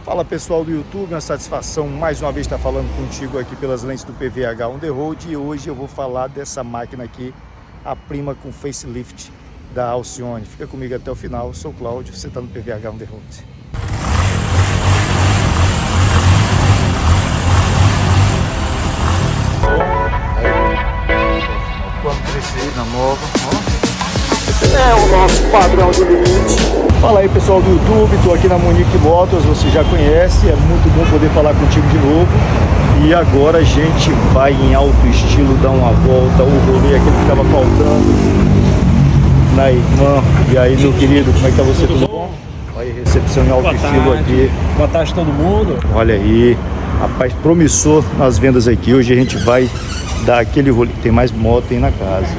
Fala pessoal do YouTube, uma satisfação mais uma vez estar falando contigo aqui pelas lentes do PVH On The Road. E hoje eu vou falar dessa máquina aqui, a prima com facelift da Alcione. Fica comigo até o final, eu sou o Cláudio, você está no PVH On The Road. Quando crescer na nova, ó. É o nosso padrão de limite. Fala aí pessoal do YouTube, estou aqui na Monique Motors, você já conhece, é muito bom poder falar contigo de novo. E agora a gente vai em alto estilo dar uma volta, o rolê aquele que estava faltando na irmã. E aí meu querido, como é que tá você, tudo bom? Aí, recepção em alto estilo aqui. Boa tarde todo mundo. Olha aí, rapaz, promissor nas vendas aqui. Hoje a gente vai dar aquele rolê, tem mais moto aí na casa.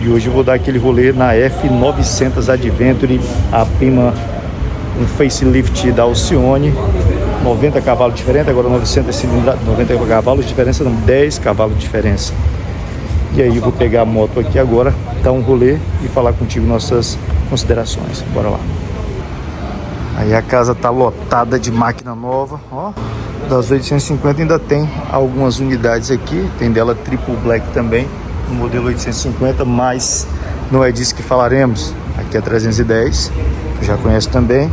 E hoje eu vou dar aquele rolê na F900 Adventure, a prima, um facelift da Alcione, 90 cavalos de diferença, agora 900 cilindradas, 90 cavalos de diferença, não, 10 cavalos de diferença. E aí eu vou pegar a moto aqui agora, dar um rolê e falar contigo nossas considerações. Bora lá. Aí a casa tá lotada de máquina nova, ó. Das 850 ainda tem algumas unidades aqui, tem dela Triple Black também. No modelo 850, mas não é disso que falaremos. Aqui é 310, tu já conhece também.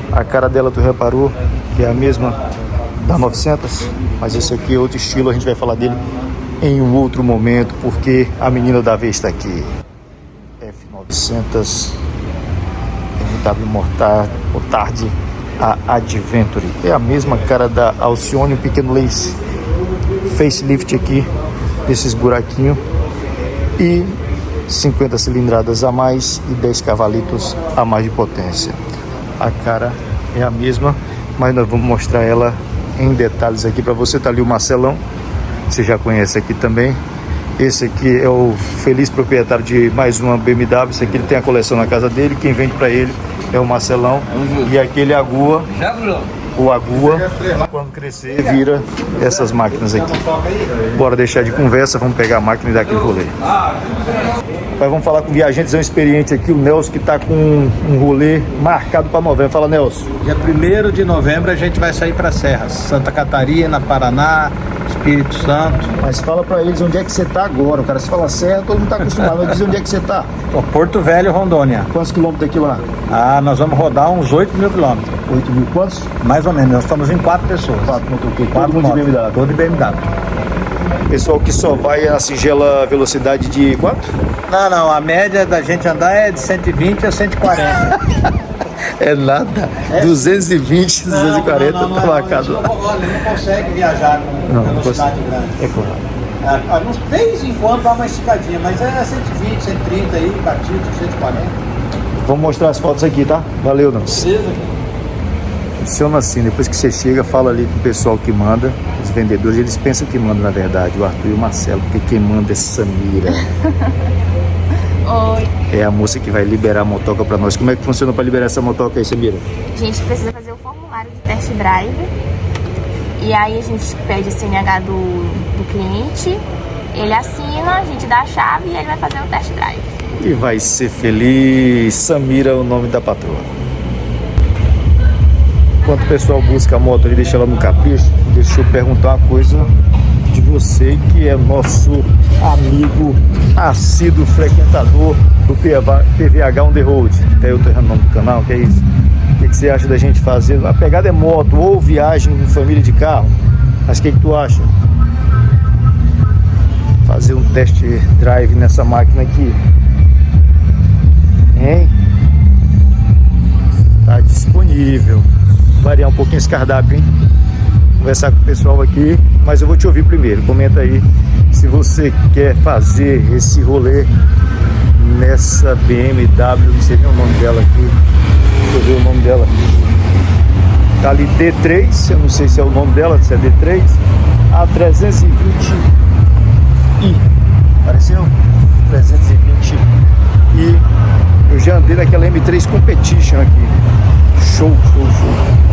A cara dela tu reparou que é a mesma da 900, mas esse aqui é outro estilo, a gente vai falar dele em um outro momento, porque a menina da vez está aqui. F900 MW Motard, a Adventure. É a mesma cara da Alcione, um pequeno lace facelift aqui, desses buraquinhos. E 50 cilindradas a mais e 10 cavalitos a mais de potência. A cara é a mesma, mas nós vamos mostrar ela em detalhes aqui para você. Tá ali o Marcelão, você já conhece aqui também. Esse aqui é o feliz proprietário de mais uma BMW. Esse aqui ele tem a coleção na casa dele, quem vende para ele é o Marcelão. E aquele Agua, o Agua, quando crescer, vira essas máquinas aqui. Bora deixar de conversa, vamos pegar a máquina e dar aquele rolê. Mas vamos falar com o viajantezão experiente aqui, o Nelson, que está com um rolê marcado para novembro. Fala, Nelson. Dia 1º de novembro a gente vai sair para Serras, Santa Catarina, Paraná, Espírito Santo. Mas fala para eles onde é que você está agora. O cara, se fala Serra, todo mundo está acostumado, mas diz onde é que você está. Porto Velho, Rondônia. Quantos quilômetros daqui lá? Nós vamos rodar uns 8 mil quilômetros. 8 mil quantos? Mais ou menos, nós estamos em 4 pessoas. 4 motoqueiros, todo mundo de BMW. Todo de BMW. Pessoal que só vai a singela velocidade de quanto? Não, a média da gente andar é de 120 a 140. É nada, 220, 240 tá marcado. Não consegue viajar com velocidade grande. É claro. De vez em quando dá uma esticadinha, mas é 120, 130 aí, batido, 140. Vamos mostrar as fotos aqui, tá? Valeu, Nelson. Funciona assim, depois que você chega, fala ali com o pessoal que manda, os vendedores, eles pensam que mandam na verdade, o Arthur e o Marcelo, porque quem manda é Samira. Oi. É a moça que vai liberar a motoca pra nós. Como é que funciona pra liberar essa motoca aí, Samira? A gente precisa fazer o formulário de test drive. E aí a gente pede a CNH do cliente, ele assina, a gente dá a chave e ele vai fazer o test drive. E vai ser feliz. Samira é o nome da patroa. Enquanto o pessoal busca a moto ali, deixa ela no capricho, deixa eu perguntar uma coisa de você, que é nosso amigo assíduo frequentador do PVH On The Road. Até eu tô errando o nome do canal, que é isso? O que você acha da gente fazer? A pegada é moto ou viagem em família de carro, mas o que tu acha? Fazer um test drive nessa máquina aqui, hein? Tá disponível. Variar um pouquinho esse cardápio, hein? Conversar com o pessoal aqui, mas eu vou te ouvir primeiro. Comenta aí se você quer fazer esse rolê nessa BMW, não sei nem o nome dela aqui. Deixa eu ver o nome dela. Tá ali D3, eu não sei se é o nome dela, se é D3. A 320i. Apareceu? 320i. Eu já andei naquela M3 Competition aqui. Show.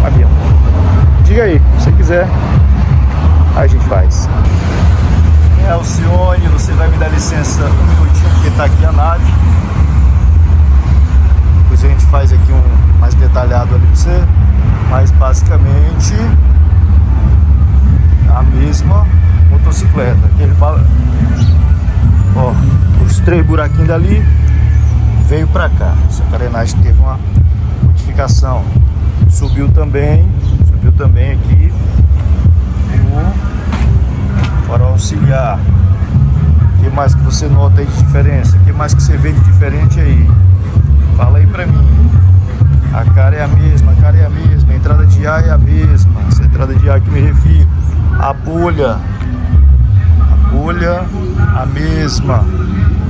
Avião. Diga aí, se você quiser, a gente faz. Alcione, você vai me dar licença um minutinho, porque tá aqui a nave. Depois a gente faz aqui um mais detalhado ali pra você. Mas basicamente praticamente a mesma motocicleta. Ó, os 3 buraquinhos dali veio pra cá. Essa carenagem teve uma modificação. Subiu também aqui o farol auxiliar. O que mais que você nota aí de diferença? O que mais que você vê de diferente aí? Fala aí pra mim. A cara é a mesma, a entrada de ar é a mesma. Essa entrada de ar que me refiro. A bolha a mesma.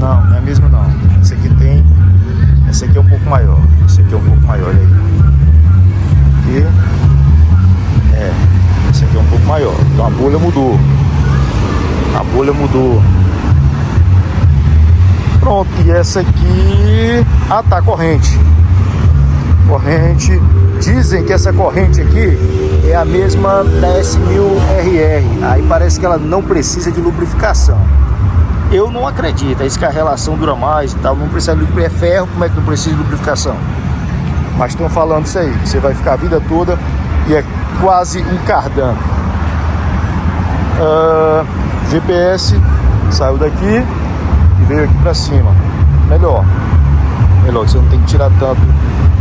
Não é a mesma não. Essa aqui é um pouco maior. Esse aqui é um pouco maior aí. Esse aqui é um pouco maior. Então a bolha mudou. Pronto, e essa aqui... Ah, tá, corrente. Dizem que essa corrente aqui é a mesma da S1000RR. Aí parece que ela não precisa de lubrificação. Eu não acredito. É isso que a relação dura mais e tal. Não precisa de lubrificação. É ferro, como é que não precisa de lubrificação? Mas estão falando isso aí. Você vai ficar a vida toda e é quase um cardan. GPS saiu daqui e veio aqui pra cima. Melhor, você não tem que tirar tanto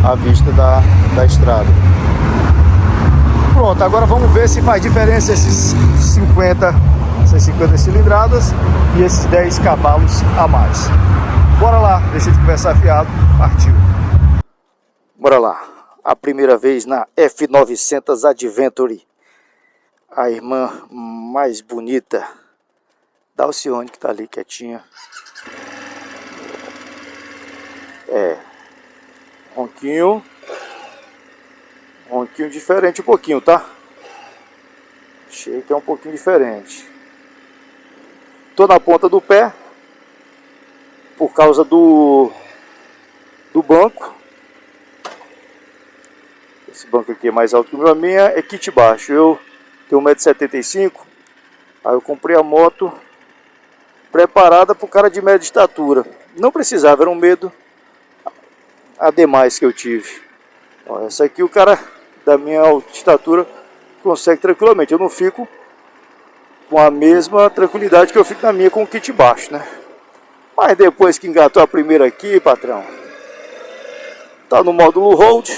a vista da estrada. Pronto, agora vamos ver se faz diferença essas 50 cilindradas e esses 10 cavalos a mais. Bora lá, deixa de conversar fiado, partiu. Bora lá, a primeira vez na F900 Adventure. A irmã mais bonita da Alcione, que tá ali quietinha. Ronquinho diferente um pouquinho, tá? Achei que é um pouquinho diferente. Tô na ponta do pé por causa do banco. Esse banco aqui é mais alto que o meu. A minha é kit baixo. Eu tenho 1,75 m. Aí eu comprei a moto preparada para o cara de média estatura. Não precisava, era um medo a demais que eu tive. Ó, essa aqui o cara da minha alta estatura consegue tranquilamente. Eu não fico com a mesma tranquilidade que eu fico na minha com o kit baixo, né? Mas depois que engatou a primeira aqui, patrão, tá no módulo Hold.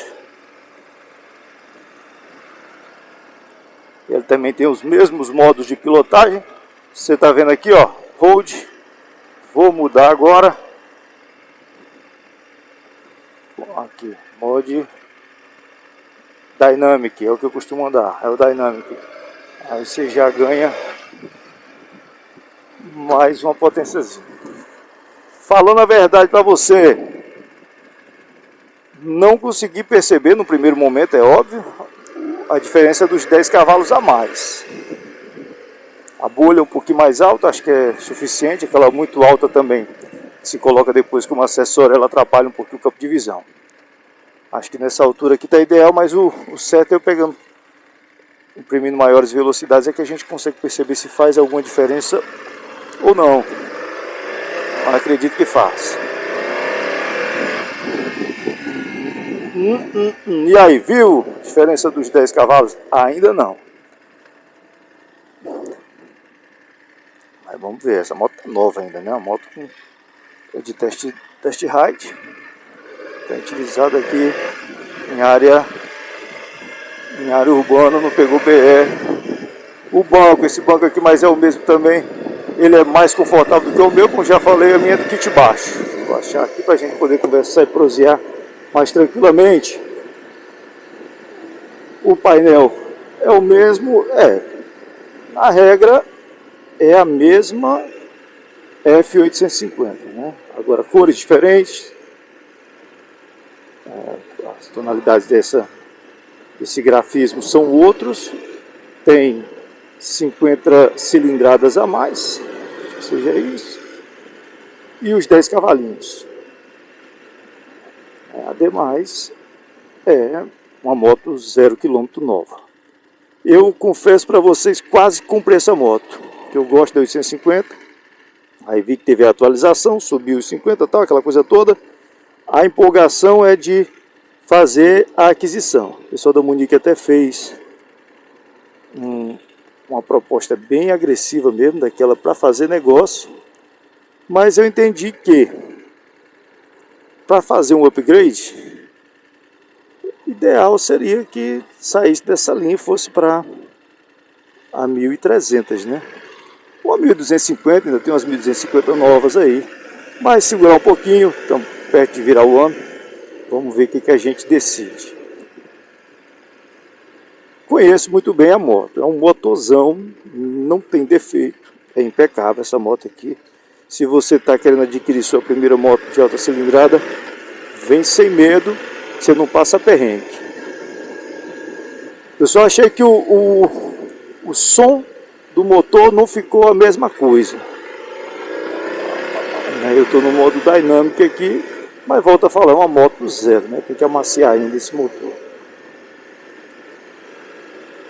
Ele também tem os mesmos modos de pilotagem. Você tá vendo aqui, ó, Hold. Vou mudar agora. Aqui, Mode Dynamic, é o que eu costumo andar, é o Dynamic. Aí você já ganha mais uma potênciazinha. Falando a verdade para você, não consegui perceber no primeiro momento, é óbvio, a diferença dos 10 cavalos a mais. A bolha é um pouquinho mais alta, acho que é suficiente. Aquela muito alta também, se coloca depois como acessório, ela atrapalha um pouquinho o campo de visão. Acho que nessa altura aqui está ideal, mas o certo é eu pegando, imprimindo maiores velocidades, é que a gente consegue perceber se faz alguma diferença ou não. Mas acredito que faz. E aí, viu? Diferença dos 10 cavalos? Ainda não. Mas vamos ver, essa moto é nova ainda, né? A moto de test ride. Está utilizada aqui em área urbana, não pegou BR. O banco, esse banco aqui, mas é o mesmo também. Ele é mais confortável do que o meu, como já falei, a minha é do kit baixo. Vou achar aqui para a gente poder conversar e prosear mais tranquilamente. O painel é o mesmo, a regra é a mesma F850, né? Agora cores diferentes, as tonalidades desse grafismo são outros, tem 50 cilindradas a mais, acho que seja isso, e os 10 cavalinhos. Ademais, é uma moto 0 km nova. Eu confesso para vocês, quase comprei essa moto, que eu gosto da 850, aí vi que teve a atualização, subiu os 50 e tal, aquela coisa toda. A empolgação é de fazer a aquisição. O pessoal da Munique até fez uma proposta bem agressiva mesmo, daquela para fazer negócio, mas eu entendi que para fazer um upgrade, ideal seria que saísse dessa linha e fosse para a 1.300, né? Ou a 1.250, ainda tem umas 1.250 novas aí, mas segurar um pouquinho, estamos perto de virar o ano, vamos ver o que a gente decide. Conheço muito bem a moto, é um motorzão, não tem defeito, é impecável essa moto aqui. Se você está querendo adquirir sua primeira moto de alta cilindrada, vem sem medo, você não passa perrengue. Eu só achei que o som do motor não ficou a mesma coisa. Eu estou no modo Dynamic aqui, mas volto a falar, é uma moto zero, né? Tem que amaciar ainda esse motor.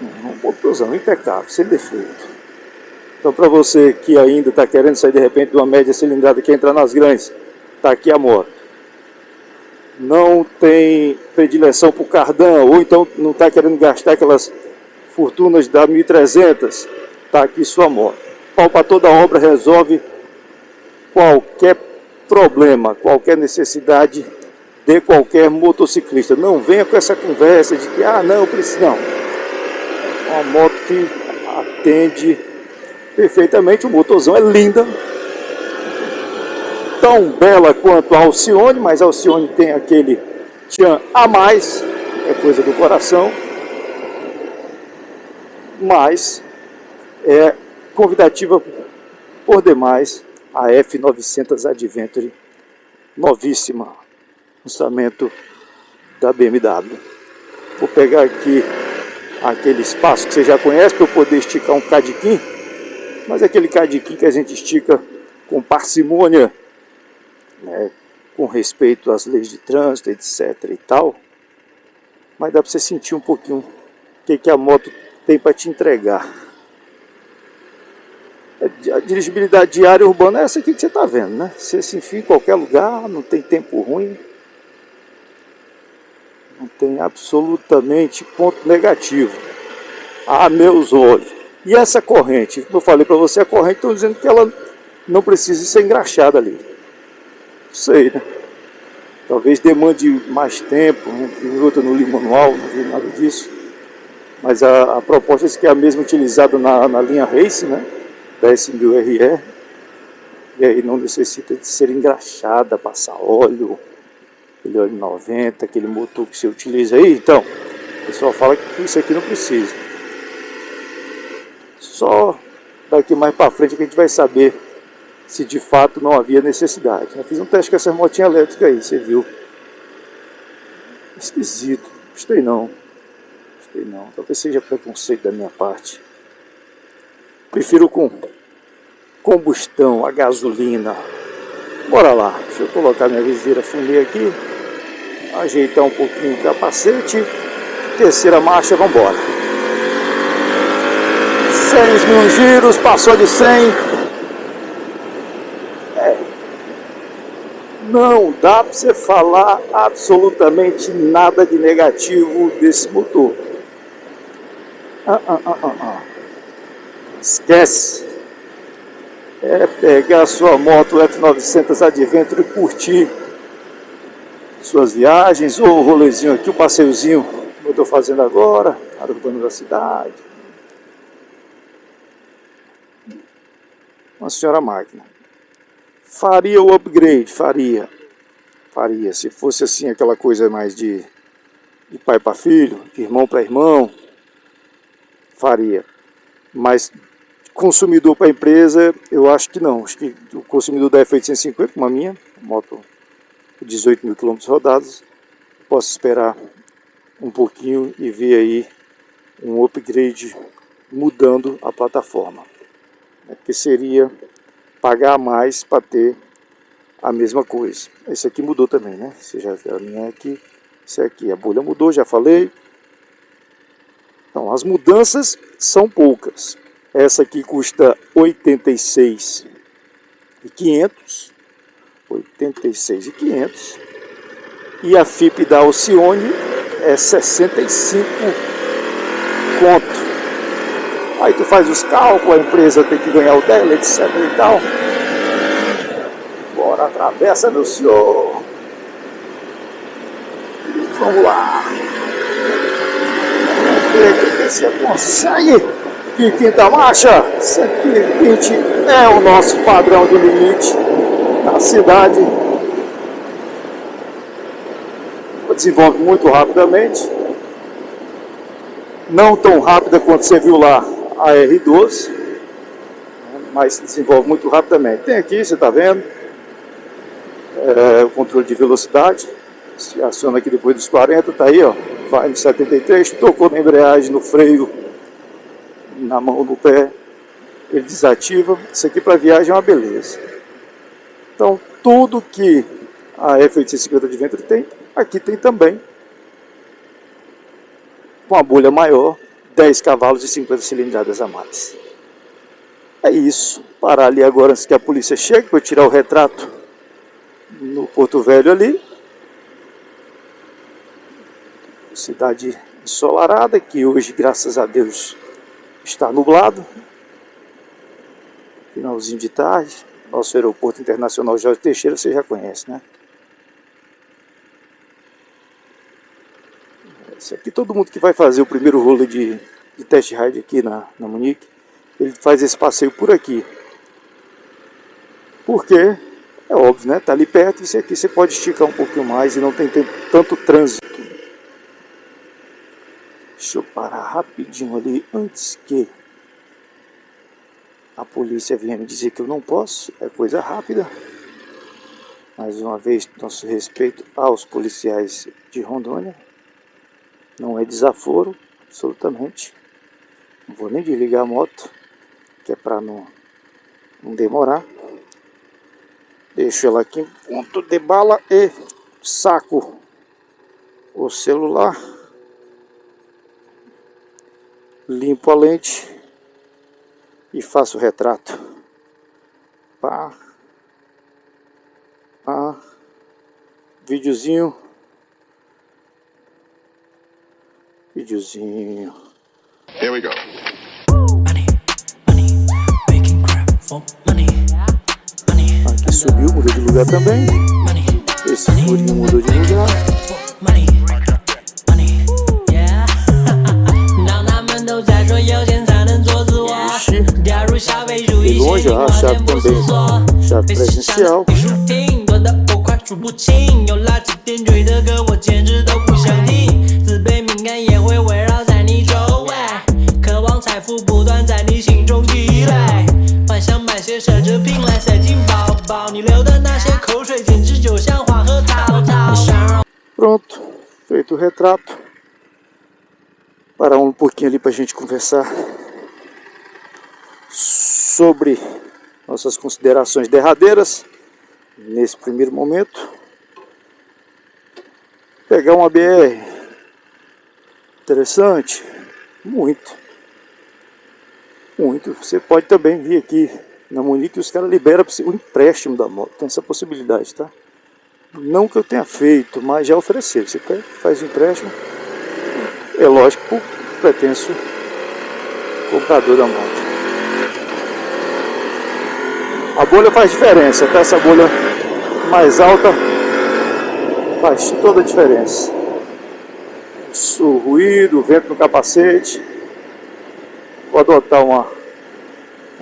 Um motorzão impecável, sem defeito. Então, para você que ainda está querendo sair de repente de uma média cilindrada, que entrar nas grandes, está aqui a moto. Não tem predileção por cardan, ou então não está querendo gastar aquelas fortunas da 1.300, está aqui sua moto. Pau para toda obra, resolve qualquer problema, qualquer necessidade de qualquer motociclista. Não venha com essa conversa de que, não, preciso não. Uma moto que atende perfeitamente, o motorzão é linda, tão bela quanto a Alcione, mas a Alcione tem aquele tchan a mais, é coisa do coração, mas é convidativa por demais a F900 Adventure, novíssima, lançamento da BMW. Vou pegar aqui aquele espaço que você já conhece para eu poder esticar um cadiquim, mas aquele cadiquim que a gente estica com parcimônia, né, com respeito às leis de trânsito, etc e tal, mas dá para você sentir um pouquinho o que a moto tem para te entregar. A dirigibilidade diária urbana é essa aqui que você está vendo, né? Você se enfia em qualquer lugar, não tem tempo ruim, não tem absolutamente ponto negativo a meus olhos. E essa corrente, como eu falei para você, a corrente, estão dizendo que ela não precisa ser engraxada ali. Não sei, né? Talvez demande mais tempo, né? Tem outra no li manual, não vi nada disso. Mas a proposta é que é a mesma utilizada na linha Race, né? Da S1000RE. E aí não necessita de ser engraxada, passar óleo, aquele óleo 90, aquele motor que você utiliza aí. Então, o pessoal fala que isso aqui não precisa. Só daqui mais para frente que a gente vai saber se de fato não havia necessidade. Eu fiz um teste com essa motinha elétrica aí, você viu. Esquisito, gostei não. Gostei não, talvez seja preconceito da minha parte. Prefiro com combustão, a gasolina. Bora lá, deixa eu colocar minha viseira fumê aqui, ajeitar um pouquinho o capacete, terceira marcha, vamos embora. 6.000 giros, passou de 100. Não dá para você falar absolutamente nada de negativo desse motor. Esquece. É pegar a sua moto F900 Adventure e curtir suas viagens, ou o rolezinho aqui, o passeiozinho que eu estou fazendo agora, área urbana da cidade. Uma senhora máquina. Faria o upgrade? Faria. Se fosse assim, aquela coisa mais de pai para filho, de irmão para irmão, faria. Mas consumidor para empresa, eu acho que não. Acho que o consumidor da F850, como a minha, moto 18.000 km rodados, posso esperar um pouquinho e ver aí um upgrade mudando a plataforma. Porque seria pagar mais para ter a mesma coisa. Esse aqui mudou também, né? Você já viu a minha aqui. Esse aqui, a bolha mudou, já falei. Então, as mudanças são poucas. Essa aqui custa R$ 86.500. 86.500. E a FIP da Alcione é 65 conto. Aí tu faz os cálculos, a empresa tem que ganhar o dela, etc e tal. Bora, atravessa, meu senhor. Vamos lá. Vamos ver que você consegue. De quinta marcha, 120 é o nosso padrão de limite na cidade. Desenvolve muito rapidamente. Não tão rápida quanto você viu lá a R12, mas se desenvolve muito rapidamente. Tem aqui, você está vendo, o controle de velocidade. Se aciona aqui depois dos 40, tá aí, ó, vai no 73, tocou na embreagem, no freio, na mão, no pé, ele desativa. Isso aqui para viagem é uma beleza. Então, tudo que a F850 Adventure tem, aqui tem também. Com a bolha maior, 10 cavalos e 50 cilindradas a mais. É isso. Parar ali agora antes que a polícia chegue para eu tirar o retrato no Porto Velho ali. Cidade ensolarada, que hoje, graças a Deus, está nublado. Finalzinho de tarde. Nosso aeroporto internacional Jorge Teixeira, você já conhece, né? Isso aqui, todo mundo que vai fazer o primeiro rolê de test ride aqui na Munique, ele faz esse passeio por aqui. Porque, é óbvio, né? Tá ali perto, isso aqui você pode esticar um pouquinho mais e não tem tanto trânsito. Deixa eu parar rapidinho ali antes que a polícia venha me dizer que eu não posso. É coisa rápida. Mais uma vez, nosso respeito aos policiais de Rondônia. Não é desaforo, absolutamente. Não vou nem desligar a moto, que é para não demorar. Deixo ela aqui em ponto de bala e saco o celular. Limpo a lente e faço o retrato. Pá. Pá. Videozinho. Videozinho. Here we go. Aqui subiu, mudou de lugar também. Esse furinho mudou de lugar. E longe, a chave também. Chave presencial. Pronto, feito o retrato. Parar um pouquinho ali para a gente conversar sobre nossas considerações derradeiras nesse primeiro momento. Pegar uma BR interessante, muito. Você pode também vir aqui na Munique e os caras liberam para você o empréstimo da moto, tem essa possibilidade, tá? Não que eu tenha feito, mas já ofereceram. Você faz o empréstimo, é lógico, para o pretenso comprador da moto. A bolha faz diferença, tá? Essa bolha mais alta faz toda a diferença. O ruído, o vento no capacete. Vou adotar uma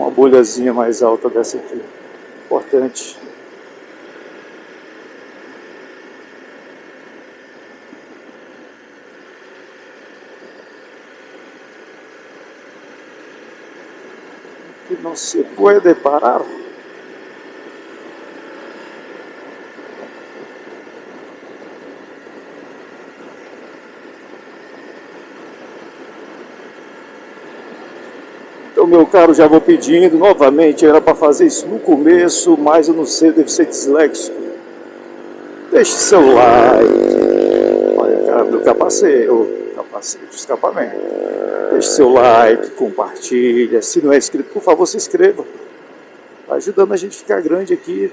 bolhazinha mais alta dessa aqui. Importante. Que não se pode parar. Então, meu caro, já vou pedindo novamente, era para fazer isso no começo, mas eu não sei, deve ser disléxico. Deixe seu like. Olha a cara do capacete, de escapamento. Deixe seu like, compartilha. Se não é inscrito, por favor, se inscreva. Está ajudando a gente a ficar grande aqui.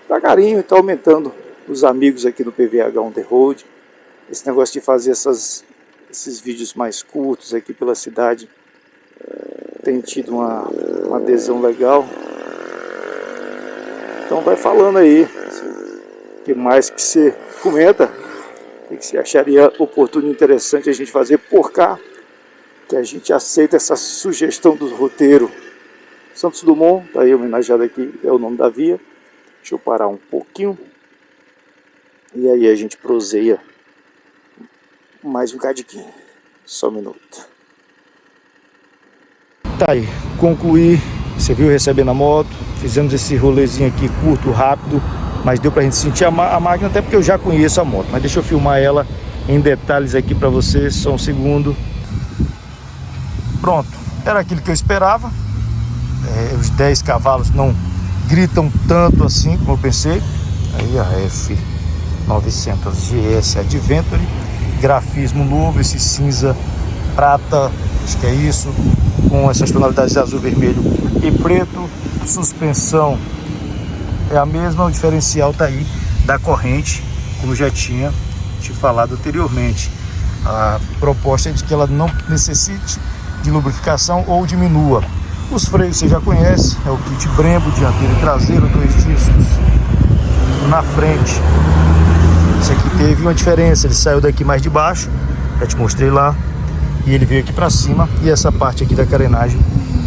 Devagarinho, está aumentando os amigos aqui do PVH On The Road. Esse negócio de fazer esses vídeos mais curtos aqui pela cidade tem tido uma adesão legal. Então vai falando aí, o que mais que você comenta, o que você acharia oportuno e interessante a gente fazer por cá, que a gente aceita essa sugestão do roteiro. Santos Dumont, tá aí homenageado aqui, é o nome da via. Deixa eu parar um pouquinho. E aí a gente proseia mais um cadinho. Só um minuto. Tá aí, concluí. Você viu recebendo a moto. Fizemos esse rolezinho aqui curto, rápido. Mas deu pra gente sentir a máquina, até porque eu já conheço a moto. Mas deixa eu filmar ela em detalhes aqui pra vocês. Só um segundo. Pronto, era aquilo que eu esperava. Os 10 cavalos não gritam tanto assim como eu pensei. Aí a F900 GS Adventure, grafismo novo, esse cinza prata, acho que é isso, com essas tonalidades de azul, vermelho e preto. Suspensão é a mesma, o diferencial tá aí da corrente, como já tinha te falado anteriormente. A proposta é de que ela não necessite de lubrificação ou diminua. Os freios você já conhece, é o kit Brembo, dianteiro e traseiro, 2 discos na frente. Esse aqui teve uma diferença, ele saiu daqui mais de baixo, já te mostrei lá, e ele veio aqui para cima, e essa parte aqui da carenagem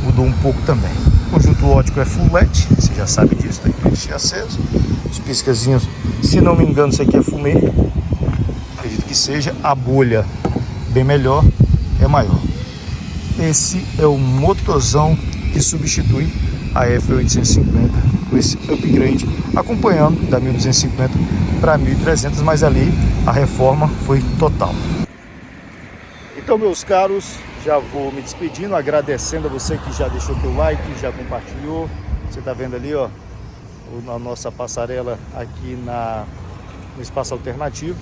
mudou um pouco também. O conjunto óptico é full LED, você já sabe disso, daí para encher aceso. Os piscazinhos, se não me engano, isso aqui é fumê, acredito que seja. A bolha bem melhor, é maior. Esse é o motorzão que substitui a F850 com esse upgrade, acompanhando da 1250 para 1300, mas ali a reforma foi total. Então, meus caros, já vou me despedindo, agradecendo a você que já deixou teu like, já compartilhou. Você está vendo ali, ó, a nossa passarela aqui no espaço alternativo.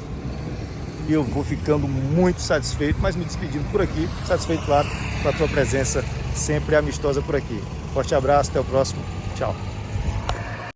E eu vou ficando muito satisfeito, mas me despedindo por aqui, satisfeito, claro, com a tua presença sempre amistosa por aqui. Forte abraço, até o próximo, tchau.